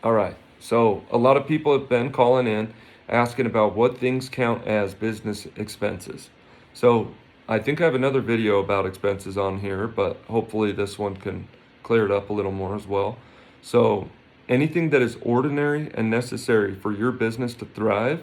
All right. So a lot of people have been calling in asking about what things count as business expenses. So I think I have another video about expenses on here, but hopefully this one can clear it up a little more as well. So anything that is ordinary and necessary for your business to thrive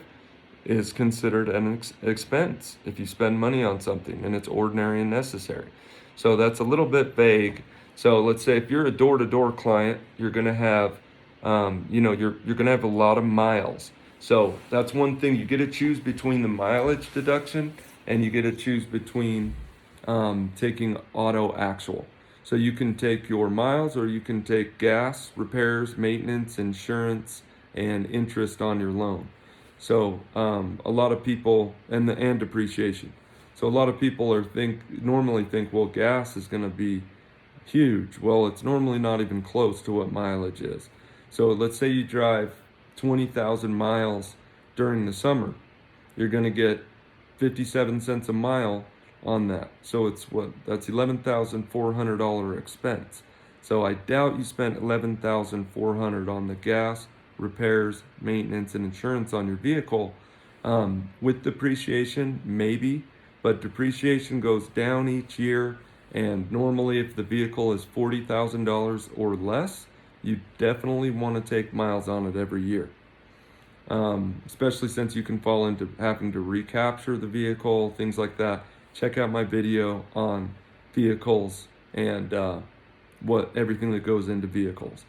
is considered an expense if you spend money on something and it's ordinary and necessary. So that's a little bit vague. So let's say if you're a door-to-door client, you're going to have, you're going to have a lot of miles. So that's one thing. You get to choose between the mileage deduction and you get to choose between taking auto actual. So you can take your miles or you can take gas, repairs, maintenance, insurance, and interest on your loan. So a lot of people and depreciation. So a lot of people normally think, well, gas is going to be huge. Well, it's normally not even close to what mileage is. So let's say you drive 20,000 miles during the summer, you're going to get 57 cents a mile on that. So that's $11,400 expense. So I doubt you spent $11,400 on the gas, repairs, maintenance, and insurance on your vehicle. With depreciation, maybe, but depreciation goes down each year. And normally, if the vehicle is $40,000 or less, you definitely want to take miles on it every year. Especially since you can fall into having to recapture the vehicle, things like that. Check out my video on vehicles and everything that goes into vehicles.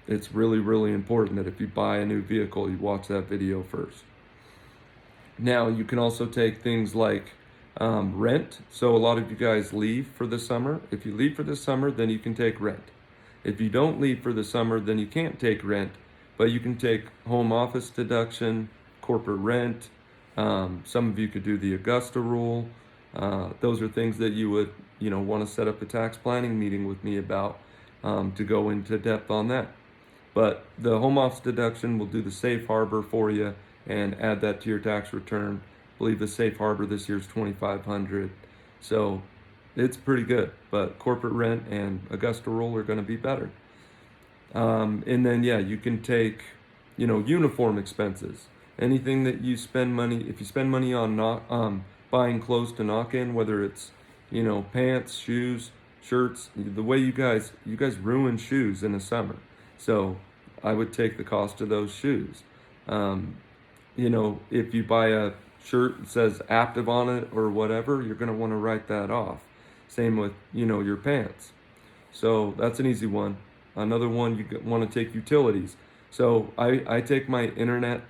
It's really, really important that if you buy a new vehicle, you watch that video first. Now, you can also take things like rent. So a lot of you guys leave for the summer. If you leave for the summer, then you can take rent. If you don't leave for the summer, then you can't take rent, but you can take home office deduction, corporate rent. Some of you could do the Augusta rule. Those are things that you would, want to set up a tax planning meeting with me about to go into depth on that. But the home office deduction will do the safe harbor for you and add that to your tax return. I believe the safe harbor this year is $2,500. So it's pretty good, but corporate rent and Augusta rule are going to be better. And then, you can take, uniform expenses. Anything that you spend money, if you spend money on buying clothes to knock in, whether it's, pants, shoes, shirts, the way you guys ruin shoes in the summer. So I would take the cost of those shoes. If you buy a shirt that says active on it or whatever, you're going to want to write that off. Same with, your pants. So that's an easy one. Another one, you want to take utilities. So I take my internet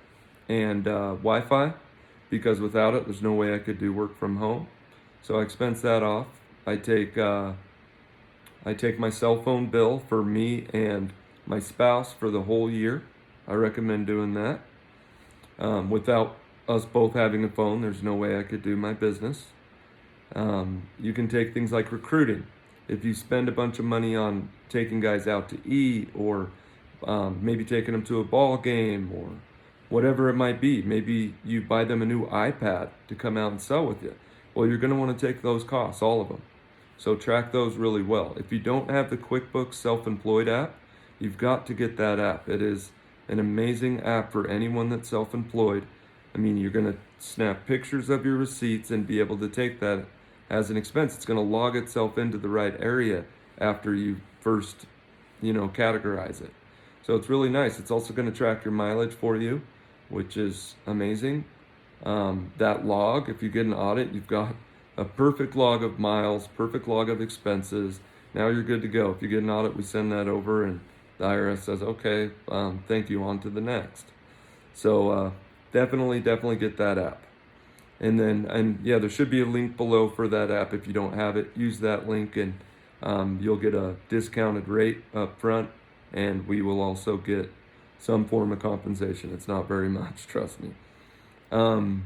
and Wi-Fi because without it, there's no way I could do work from home. So I expense that off. I take my cell phone bill for me and my spouse for the whole year. I recommend doing that. Without us both having a phone, there's no way I could do my business. You can take things like recruiting. If you spend a bunch of money on taking guys out to eat or maybe taking them to a ball game or whatever it might be, maybe you buy them a new iPad to come out and sell with you. Well, you're going to want to take those costs, all of them. So track those really well. If you don't have the QuickBooks Self-Employed app, you've got to get that app. It is an amazing app for anyone that's self-employed. I mean, you're going to snap pictures of your receipts and be able to take that as an expense. It's going to log itself into the right area after you first, categorize it. So it's really nice. It's also going to track your mileage for you, which is amazing. That log, if you get an audit, you've got a perfect log of miles, perfect log of expenses. Now you're good to go. If you get an audit, we send that over and the IRS says, okay, thank you, on to the next. So definitely get that app. And there should be a link below for that app. If you don't have it, use that link and you'll get a discounted rate up front, and we will also get some form of compensation. It's not very much, trust me. You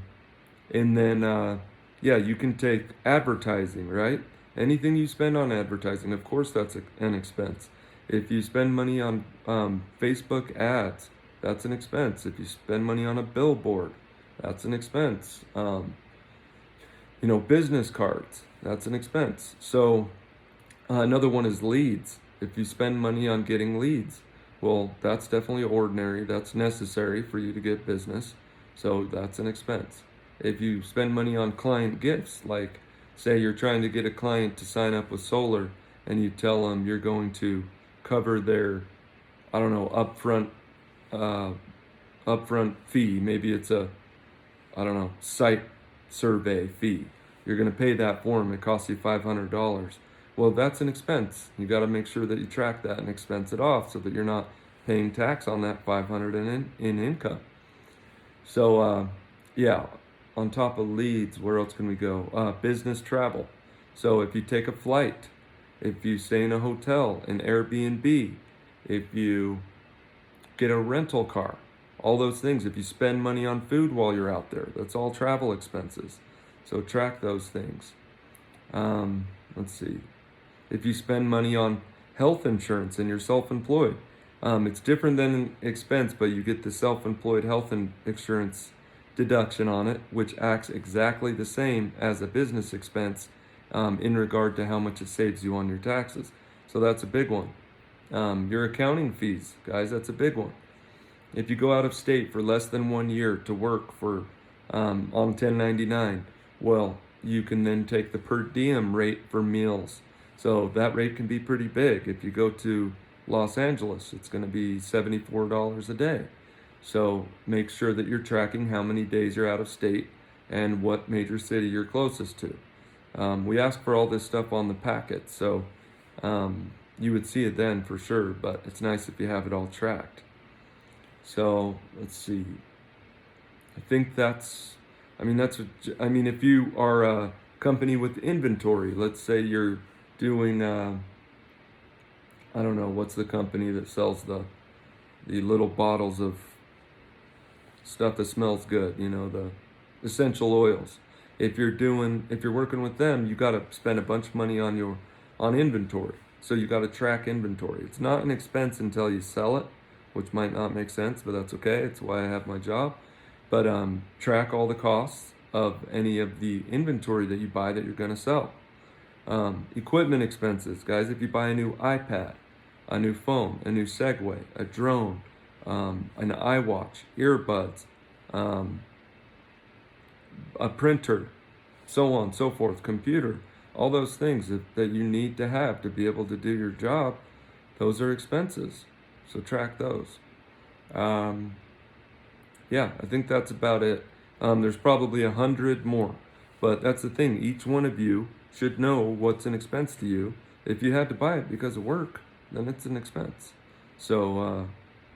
can take advertising, right? Anything you spend on advertising, of course, that's an expense. If you spend money on Facebook ads, that's an expense. If you spend money on a billboard, that's an expense. Business cards, that's an expense. So another one is leads. If you spend money on getting leads, Well, that's definitely ordinary. That's necessary for you to get business. So that's an expense. If you spend money on client gifts, like say you're trying to get a client to sign up with solar and you tell them you're going to cover their, I don't know, uh, upfront fee. Maybe it's a, I don't know, site survey fee. You're going to pay that for them. It costs you $500. Well, that's an expense. You got to make sure that you track that and expense it off so that you're not paying tax on that 500 in income. So, yeah, on top of leads, where else can we go? Business travel. So if you take a flight, if you stay in a hotel, an Airbnb, if you get a rental car, all those things. If you spend money on food while you're out there, that's all travel expenses. So track those things. Let's see. If you spend money on health insurance and you're self-employed, it's different than an expense, but you get the self-employed health insurance deduction on it, which acts exactly the same as a business expense in regard to how much it saves you on your taxes. So that's a big one. Your accounting fees, guys, that's a big one. If you go out of state for less than 1 year to work for on 1099, well, you can then take the per diem rate for meals. So that rate can be pretty big. If you go to Los Angeles, it's going to be $74 a day. So make sure that you're tracking how many days you're out of state and what major city you're closest to. We ask for all this stuff on the packet, so you would see it then for sure, but it's nice if you have it all tracked. So let's see. I think that's, I mean, if you are a company with inventory, let's say you're doing, I don't know, what's the company that sells the little bottles of stuff that smells good, the essential oils. If you're working with them, you got to spend a bunch of money on inventory. So you got to track inventory. It's not an expense until you sell it, which might not make sense, but that's okay. It's why I have my job. But track all the costs of any of the inventory that you buy that you're going to sell. Equipment expenses, guys. If you buy a new iPad, a new phone, a new Segway, a drone, an iWatch, earbuds, a printer, so on and so forth, computer, all those things that you need to have to be able to do your job, those are expenses. So track those. Yeah, I think that's about it. There's probably 100 more, but that's the thing. Each one of you should know what's an expense to you. If you had to buy it because of work, then it's an expense. So,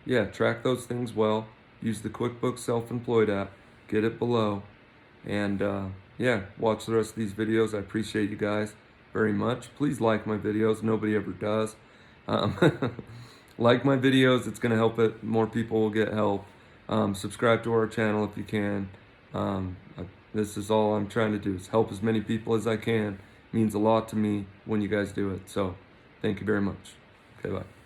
yeah, track those things well. Use the QuickBooks Self-Employed app. Get it below. And, yeah, watch the rest of these videos. I appreciate you guys very much. Please like my videos. Nobody ever does. Like my videos. It's going to help it. More people will get help. Subscribe to our channel if you can. This is all I'm trying to do, is help as many people as I can. It means a lot to me when you guys do it. So thank you very much. Okay, bye.